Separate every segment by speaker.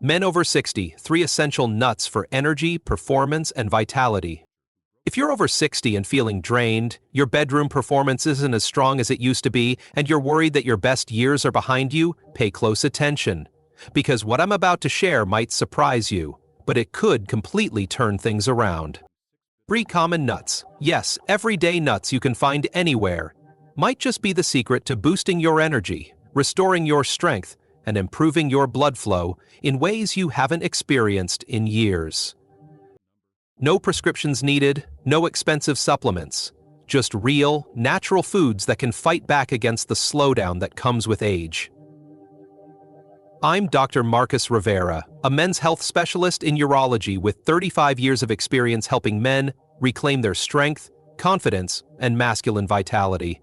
Speaker 1: Men over 60, 3 essential nuts for energy, performance, and vitality. If you're over 60 and feeling drained, your bedroom performance isn't as strong as it used to be, and you're worried that your best years are behind you, pay close attention. Because what I'm about to share might surprise you, but it could completely turn things around. 3 common nuts, yes, everyday nuts you can find anywhere, might just be the secret to boosting your energy, restoring your strength, and improving your blood flow in ways you haven't experienced in years. No prescriptions needed, no expensive supplements, just real, natural foods that can fight back against the slowdown that comes with age. I'm Dr. Marcus Rivera, a men's health specialist in urology with 35 years of experience helping men reclaim their strength, confidence, and masculine vitality.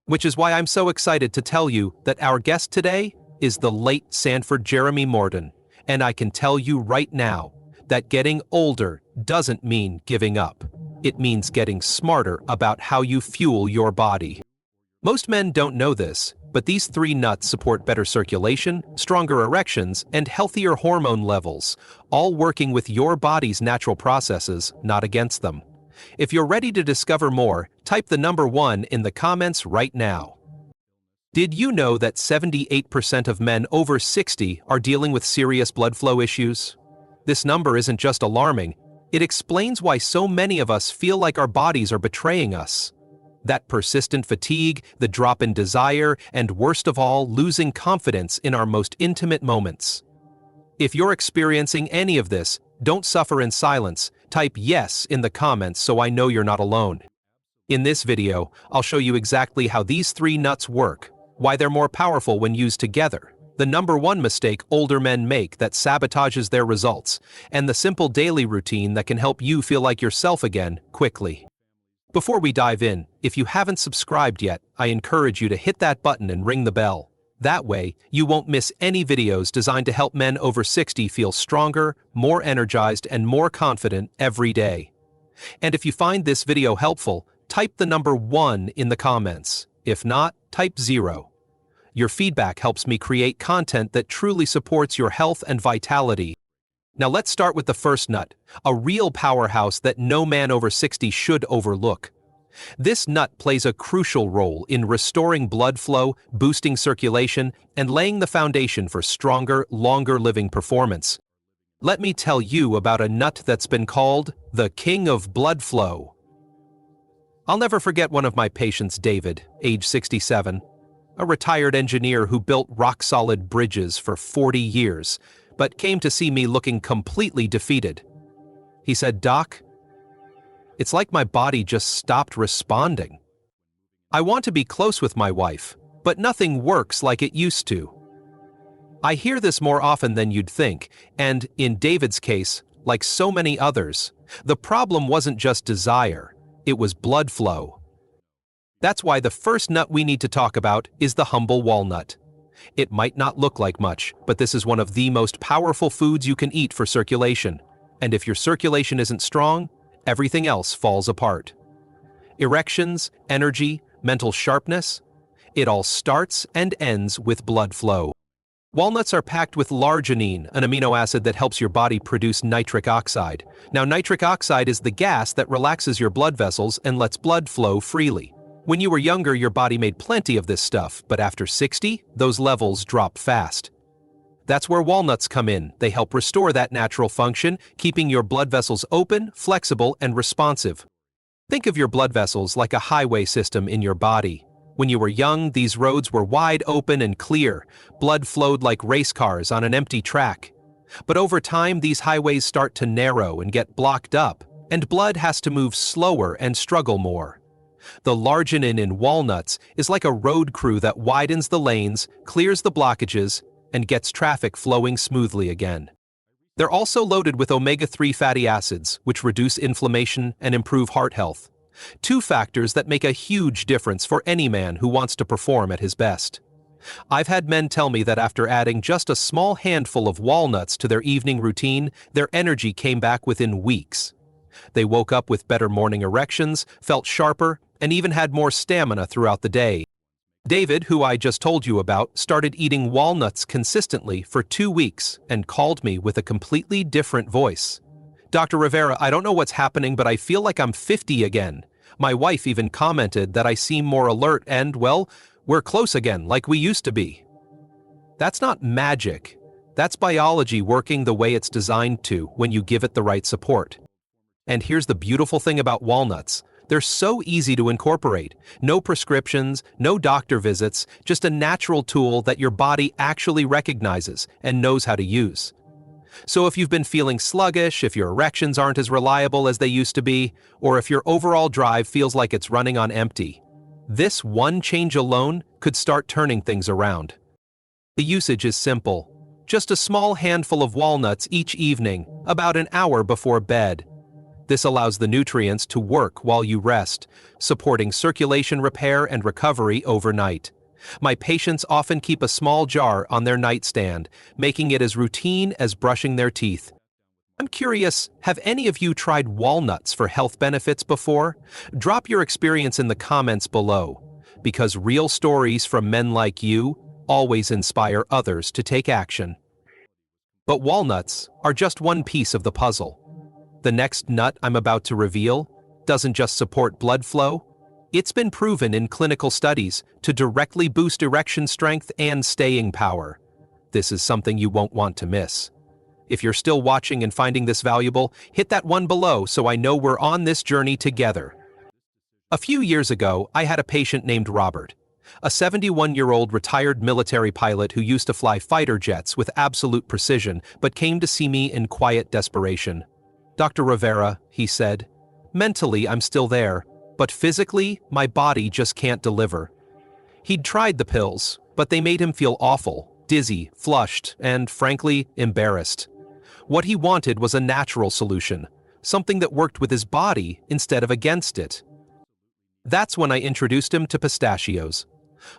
Speaker 1: Which is why I'm so excited to tell you that our guest today is the late Sanford Jeremy Morton, and I can tell you right now that getting older doesn't mean giving up. It means getting smarter about how you fuel your body. Most men don't know this, but these 3 nuts support better circulation, stronger erections, and healthier hormone levels, all working with your body's natural processes, not against them. If you're ready to discover more, type the number 1 in the comments right now. Did you know that 78% of men over 60 are dealing with serious blood flow issues? This number isn't just alarming, it explains why so many of us feel like our bodies are betraying us. That persistent fatigue, the drop in desire, and worst of all, losing confidence in our most intimate moments. If you're experiencing any of this, don't suffer in silence. Type yes in the comments so I know you're not alone. In this video, I'll show you exactly how these 3 nuts work, why they're more powerful when used together, the number 1 mistake older men make that sabotages their results, and the simple daily routine that can help you feel like yourself again quickly. Before we dive in, if you haven't subscribed yet, I encourage you to hit that button and ring the bell. That way, you won't miss any videos designed to help men over 60 feel stronger, more energized, and more confident every day. And if you find this video helpful, type the number 1 in the comments. If not, type 0. Your feedback helps me create content that truly supports your health and vitality. Now let's start with the first nut, a real powerhouse that no man over 60 should overlook. This nut plays a crucial role in restoring blood flow, boosting circulation, and laying the foundation for stronger, longer-living performance. Let me tell you about a nut that's been called the king of blood flow. I'll never forget one of my patients, David, age 67, a retired engineer who built rock-solid bridges for 40 years, but came to see me looking completely defeated. He said, "Doc, it's like my body just stopped responding. I want to be close with my wife, but nothing works like it used to." I hear this more often than you'd think, and in David's case, like so many others, the problem wasn't just desire, it was blood flow. That's why the first nut we need to talk about is the humble walnut. It might not look like much, but this is one of the most powerful foods you can eat for circulation. And if your circulation isn't strong, everything else falls apart. Erections, energy, mental sharpness, it all starts and ends with blood flow. Walnuts are packed with l'arginine, an amino acid that helps your body produce nitric oxide. Now, nitric oxide is the gas that relaxes your blood vessels and lets blood flow freely. When you were younger, your body made plenty of this stuff, but after 60, those levels drop fast. That's where walnuts come in. They help restore that natural function, keeping your blood vessels open, flexible, and responsive. Think of your blood vessels like a highway system in your body. When you were young, these roads were wide open and clear. Blood flowed like race cars on an empty track. But over time, these highways start to narrow and get blocked up, and blood has to move slower and struggle more. The l'arginine in walnuts is like a road crew that widens the lanes, clears the blockages, and gets traffic flowing smoothly again. They're also loaded with omega-3 fatty acids, which reduce inflammation and improve heart health. 2 factors that make a huge difference for any man who wants to perform at his best. I've had men tell me that after adding just a small handful of walnuts to their evening routine, their energy came back within weeks. They woke up with better morning erections, felt sharper, and even had more stamina throughout the day. David, who I just told you about, started eating walnuts consistently for 2 weeks and called me with a completely different voice. Dr. Rivera, I don't know what's happening, but I feel like I'm 50 again. My wife even commented that I seem more alert and, well, we're close again, like we used to be. That's not magic. That's biology working the way it's designed to when you give it the right support. And here's the beautiful thing about walnuts. They're so easy to incorporate. No prescriptions, no doctor visits, just a natural tool that your body actually recognizes and knows how to use. So if you've been feeling sluggish, if your erections aren't as reliable as they used to be, or if your overall drive feels like it's running on empty, this one change alone could start turning things around. The usage is simple. Just a small handful of walnuts each evening, about an hour before bed. This allows the nutrients to work while you rest, supporting circulation repair and recovery overnight. My patients often keep a small jar on their nightstand, making it as routine as brushing their teeth. I'm curious, have any of you tried walnuts for health benefits before? Drop your experience in the comments below, because real stories from men like you always inspire others to take action. But walnuts are just one piece of the puzzle. The next nut I'm about to reveal doesn't just support blood flow. It's been proven in clinical studies to directly boost erection strength and staying power. This is something you won't want to miss. If you're still watching and finding this valuable, hit that one below so I know we're on this journey together. A few years ago, I had a patient named Robert, a 71-year-old retired military pilot who used to fly fighter jets with absolute precision but came to see me in quiet desperation. Dr. Rivera, he said, mentally I'm still there, but physically my body just can't deliver. He'd tried the pills, but they made him feel awful, dizzy, flushed, and frankly, embarrassed. What he wanted was a natural solution, something that worked with his body instead of against it. That's when I introduced him to pistachios.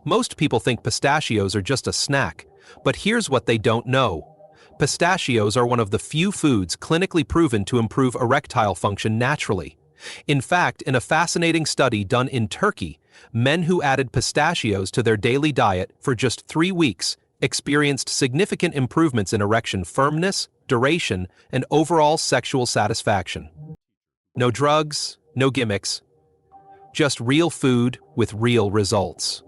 Speaker 1: Most people think pistachios are just a snack, but here's what they don't know. Pistachios are one of the few foods clinically proven to improve erectile function naturally. In fact, in a fascinating study done in Turkey, men who added pistachios to their daily diet for just 3 weeks experienced significant improvements in erection firmness, duration, and overall sexual satisfaction. No drugs, no gimmicks, just real food with real results.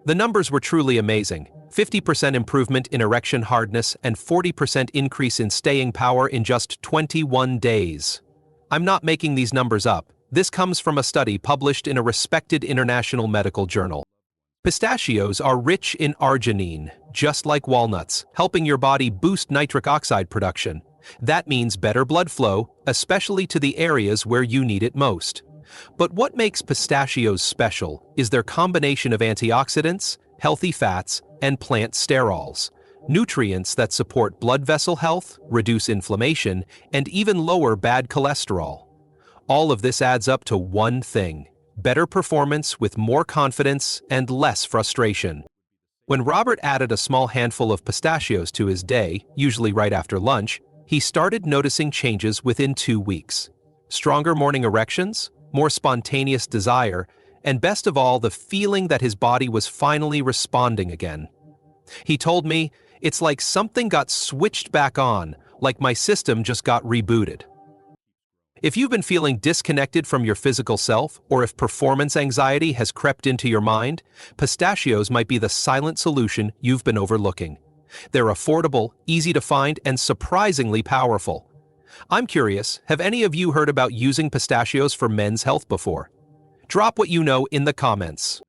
Speaker 1: The numbers were truly amazing. 50% improvement in erection hardness and 40% increase in staying power in just 21 days. I'm not making these numbers up. This comes from a study published in a respected international medical journal. Pistachios are rich in arginine, just like walnuts, helping your body boost nitric oxide production. That means better blood flow, especially to the areas where you need it most. But what makes pistachios special is their combination of antioxidants, healthy fats, and plant sterols, nutrients that support blood vessel health, reduce inflammation, and even lower bad cholesterol. All of this adds up to one thing: better performance with more confidence and less frustration. When Robert added a small handful of pistachios to his day, usually right after lunch, he started noticing changes within 2 weeks. Stronger morning erections, more spontaneous desire, and best of all, the feeling that his body was finally responding again. He told me, it's like something got switched back on, like my system just got rebooted. If you've been feeling disconnected from your physical self, or if performance anxiety has crept into your mind, pistachios might be the silent solution you've been overlooking. They're affordable, easy to find, and surprisingly powerful. I'm curious, have any of you heard about using pistachios for men's health before? Drop what you know in the comments.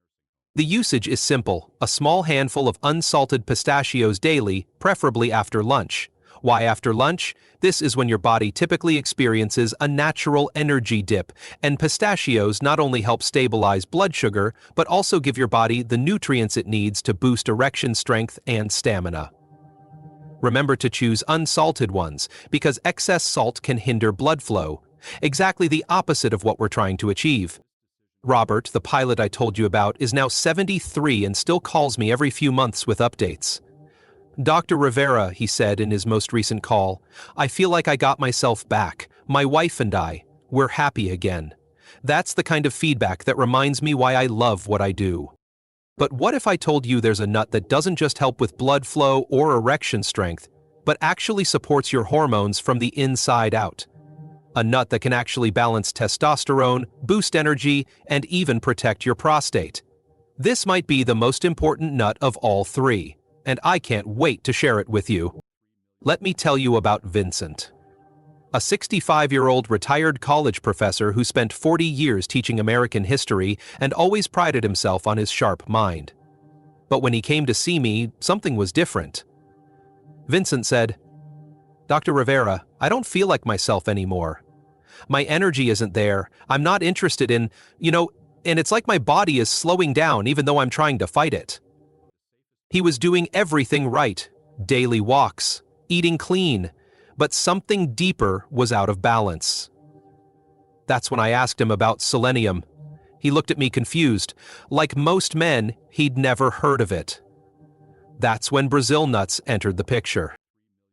Speaker 1: The usage is simple: a small handful of unsalted pistachios daily, preferably after lunch. Why after lunch? This is when your body typically experiences a natural energy dip, and pistachios not only help stabilize blood sugar, but also give your body the nutrients it needs to boost erection strength and stamina. Remember to choose unsalted ones, because excess salt can hinder blood flow, exactly the opposite of what we're trying to achieve. Robert, the pilot I told you about, is now 73 and still calls me every few months with updates. Dr. Rivera, he said in his most recent call, I feel like I got myself back. My wife and we're happy again. That's the kind of feedback that reminds me why I love what I do. But what if I told you there's a nut that doesn't just help with blood flow or erection strength, but actually supports your hormones from the inside out? A nut that can actually balance testosterone, boost energy, and even protect your prostate. This might be the most important nut of all three, and I can't wait to share it with you. Let me tell you about Vincent. A 65-year-old retired college professor who spent 40 years teaching American history and always prided himself on his sharp mind. But when he came to see me, something was different. Vincent said, "Dr. Rivera, I don't feel like myself anymore. My energy isn't there. I'm not interested in, and it's like my body is slowing down even though I'm trying to fight it." He was doing everything right, daily walks, eating clean, but something deeper was out of balance. That's when I asked him about selenium. He looked at me confused. Like most men, he'd never heard of it. That's when Brazil nuts entered the picture.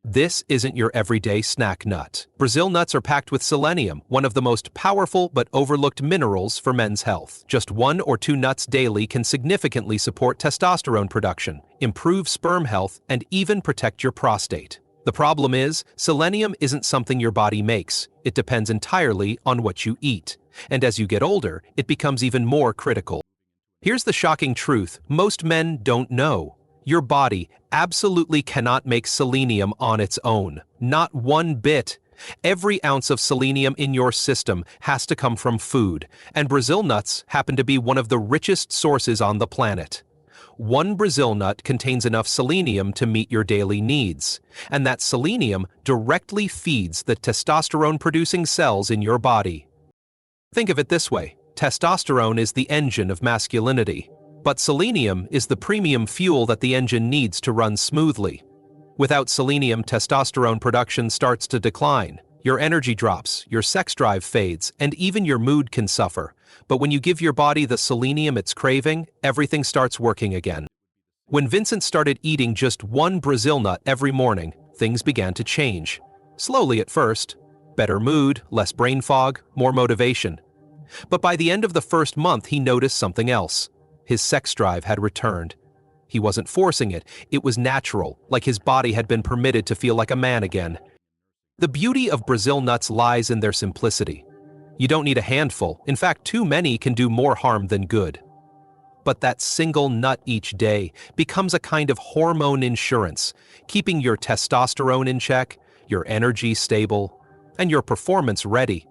Speaker 1: This isn't your everyday snack nut. Brazil nuts are packed with selenium, one of the most powerful but overlooked minerals for men's health. Just 1 or 2 nuts daily can significantly support testosterone production, improve sperm health, and even protect your prostate. The problem is, selenium isn't something your body makes. It depends entirely on what you eat. And as you get older, it becomes even more critical. Here's the shocking truth most men don't know. Your body absolutely cannot make selenium on its own. Not one bit. Every ounce of selenium in your system has to come from food, and Brazil nuts happen to be one of the richest sources on the planet. 1 Brazil nut contains enough selenium to meet your daily needs, and that selenium directly feeds the testosterone-producing cells in your body. Think of it this way. Testosterone is the engine of masculinity, but selenium is the premium fuel that the engine needs to run smoothly. Without selenium, testosterone production starts to decline. Your energy drops, your sex drive fades, and even your mood can suffer. But when you give your body the selenium it's craving, everything starts working again. When Vincent started eating just 1 Brazil nut every morning, things began to change. Slowly at first. Better mood, less brain fog, more motivation. But by the end of the first month, he noticed something else. His sex drive had returned. He wasn't forcing it, it was natural, like his body had been permitted to feel like a man again. The beauty of Brazil nuts lies in their simplicity. You don't need a handful, in fact too many can do more harm than good. But that single nut each day becomes a kind of hormone insurance, keeping your testosterone in check, your energy stable, and your performance ready.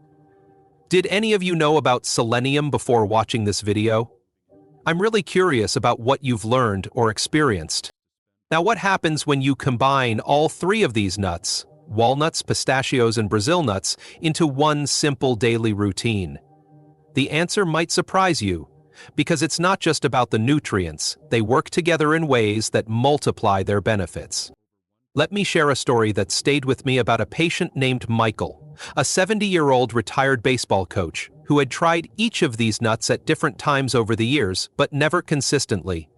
Speaker 1: Did any of you know about selenium before watching this video? I'm really curious about what you've learned or experienced. Now, what happens when you combine all 3 of these nuts, walnuts, pistachios, and Brazil nuts, into one simple daily routine? The answer might surprise you, because it's not just about the nutrients, they work together in ways that multiply their benefits. Let me share a story that stayed with me about a patient named Michael, a 70-year-old retired baseball coach who had tried each of these nuts at different times over the years, but never consistently.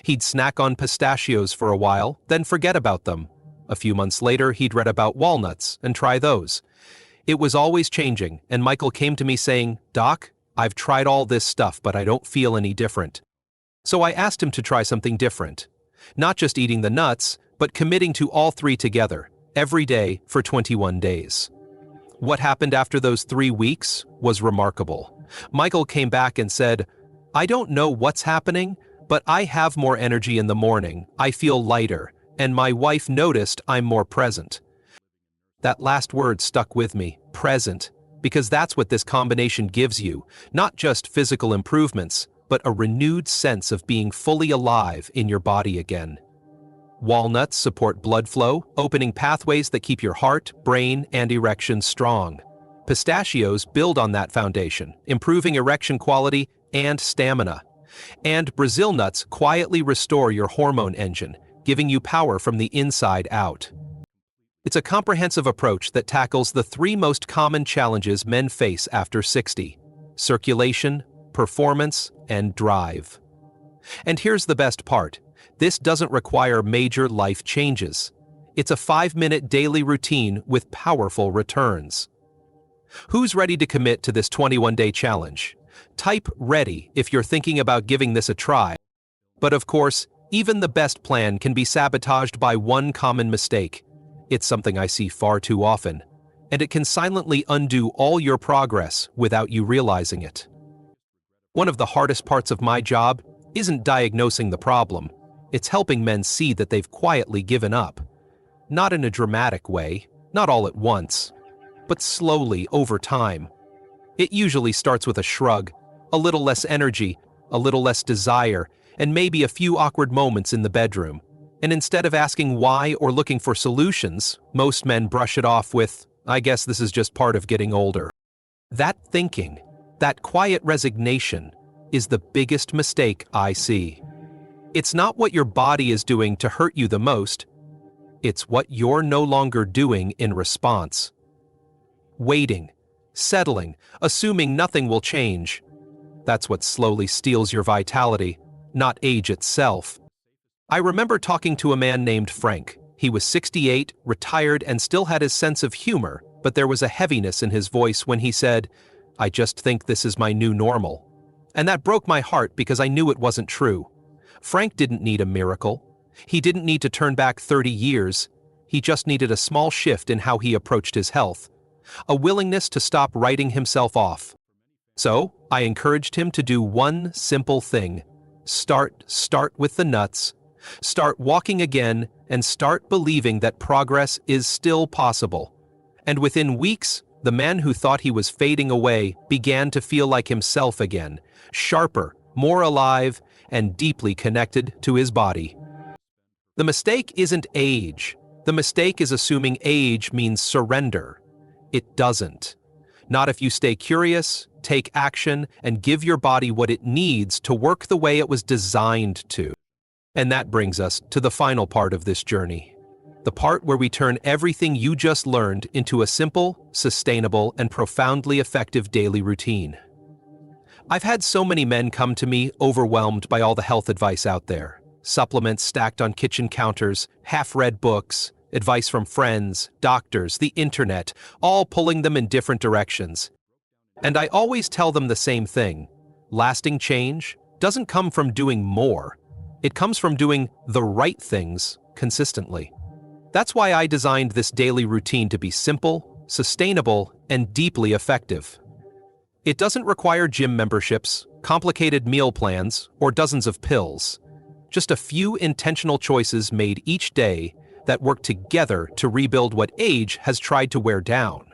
Speaker 1: He'd snack on pistachios for a while, then forget about them. A few months later, he'd read about walnuts and try those. It was always changing, and Michael came to me saying, "Doc, I've tried all this stuff, but I don't feel any different." So I asked him to try something different. Not just eating the nuts, but committing to all 3 together, every day for 21 days. What happened after those 3 weeks was remarkable. Michael came back and said, "I don't know what's happening, but I have more energy in the morning, I feel lighter, and my wife noticed I'm more present." That last word stuck with me, present, because that's what this combination gives you, not just physical improvements, but a renewed sense of being fully alive in your body again. Walnuts support blood flow, opening pathways that keep your heart, brain, and erection strong. Pistachios build on that foundation, improving erection quality and stamina. And Brazil nuts quietly restore your hormone engine, giving you power from the inside out. It's a comprehensive approach that tackles the 3 most common challenges men face after 60: circulation, performance, and drive. And here's the best part. This doesn't require major life changes. It's a 5-minute daily routine with powerful returns. Who's ready to commit to this 21-day challenge? Type "ready" if you're thinking about giving this a try. But of course, even the best plan can be sabotaged by one common mistake. It's something I see far too often, and it can silently undo all your progress without you realizing it. One of the hardest parts of my job isn't diagnosing the problem. It's helping men see that they've quietly given up. Not in a dramatic way, not all at once, but slowly over time. It usually starts with a shrug, a little less energy, a little less desire, and maybe a few awkward moments in the bedroom. And instead of asking why or looking for solutions, most men brush it off with, "I guess this is just part of getting older." That thinking, that quiet resignation, is the biggest mistake I see. It's not what your body is doing to hurt you the most, it's what you're no longer doing in response. Waiting, settling, assuming nothing will change. That's what slowly steals your vitality, not age itself. I remember talking to a man named Frank. He was 68, retired, and still had his sense of humor, but there was a heaviness in his voice when he said, "I just think this is my new normal." And that broke my heart because I knew it wasn't true. Frank didn't need a miracle. He didn't need to turn back 30 years. He just needed a small shift in how he approached his health, a willingness to stop writing himself off. So, I encouraged him to do one simple thing. Start with the nuts. Start walking again and start believing that progress is still possible. And within weeks, the man who thought he was fading away began to feel like himself again, sharper, more alive, and deeply connected to his body. The mistake isn't age. The mistake is assuming age means surrender. It doesn't. Not if you stay curious, take action, and give your body what it needs to work the way it was designed to. And that brings us to the final part of this journey. The part where we turn everything you just learned into a simple, sustainable, and profoundly effective daily routine. I've had so many men come to me overwhelmed by all the health advice out there. Supplements stacked on kitchen counters, half-read books, advice from friends, doctors, the internet, all pulling them in different directions. And I always tell them the same thing. Lasting change doesn't come from doing more. It comes from doing the right things consistently. That's why I designed this daily routine to be simple, sustainable, and deeply effective. It doesn't require gym memberships, complicated meal plans, or dozens of pills. Just a few intentional choices made each day that work together to rebuild what age has tried to wear down.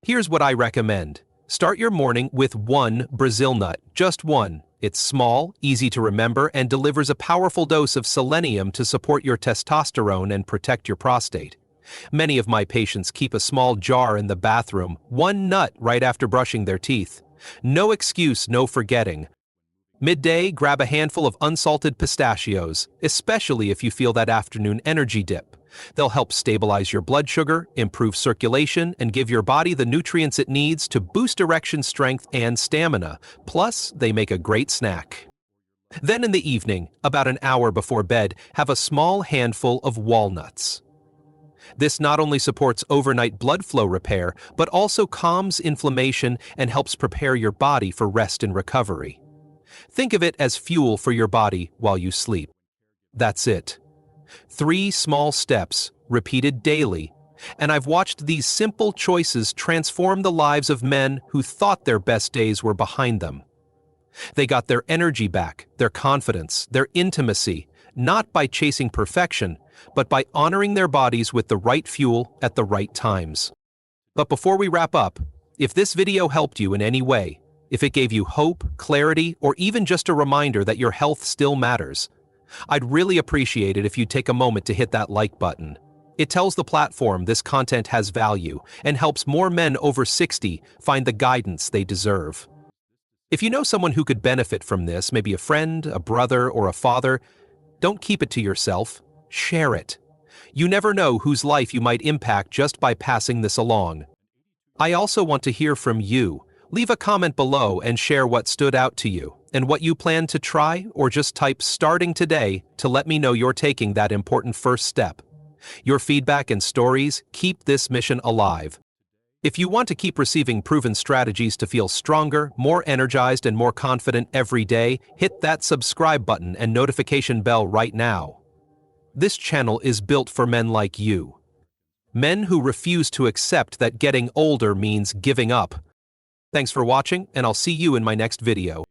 Speaker 1: Here's what I recommend. Start your morning with one Brazil nut, just one. It's small, easy to remember, and delivers a powerful dose of selenium to support your testosterone and protect your prostate. Many of my patients keep a small jar in the bathroom, one nut right after brushing their teeth. No excuse, no forgetting. Midday, grab a handful of unsalted pistachios, especially if you feel that afternoon energy dip. They'll help stabilize your blood sugar, improve circulation, and give your body the nutrients it needs to boost erection strength and stamina. Plus, they make a great snack. Then in the evening, about an hour before bed, have a small handful of walnuts. This not only supports overnight blood flow repair, but also calms inflammation and helps prepare your body for rest and recovery. Think of it as fuel for your body while you sleep. That's it. 3 small steps, repeated daily, and I've watched these simple choices transform the lives of men who thought their best days were behind them. They got their energy back, their confidence, their intimacy, not by chasing perfection, but by honoring their bodies with the right fuel at the right times. But before we wrap up, if this video helped you in any way, if it gave you hope, clarity, or even just a reminder that your health still matters, I'd really appreciate it if you'd take a moment to hit that like button. It tells the platform this content has value and helps more men over 60 find the guidance they deserve. If you know someone who could benefit from this, maybe a friend, a brother, or a father, don't keep it to yourself. Share it. You never know whose life you might impact just by passing this along. I also want to hear from you. Leave a comment below and share what stood out to you and what you plan to try, or just type "starting today" to let me know you're taking that important first step. Your feedback and stories keep this mission alive. If you want to keep receiving proven strategies to feel stronger, more energized, and more confident every day, hit that subscribe button and notification bell right now. This channel is built for men like you. Men who refuse to accept that getting older means giving up. Thanks for watching, and I'll see you in my next video.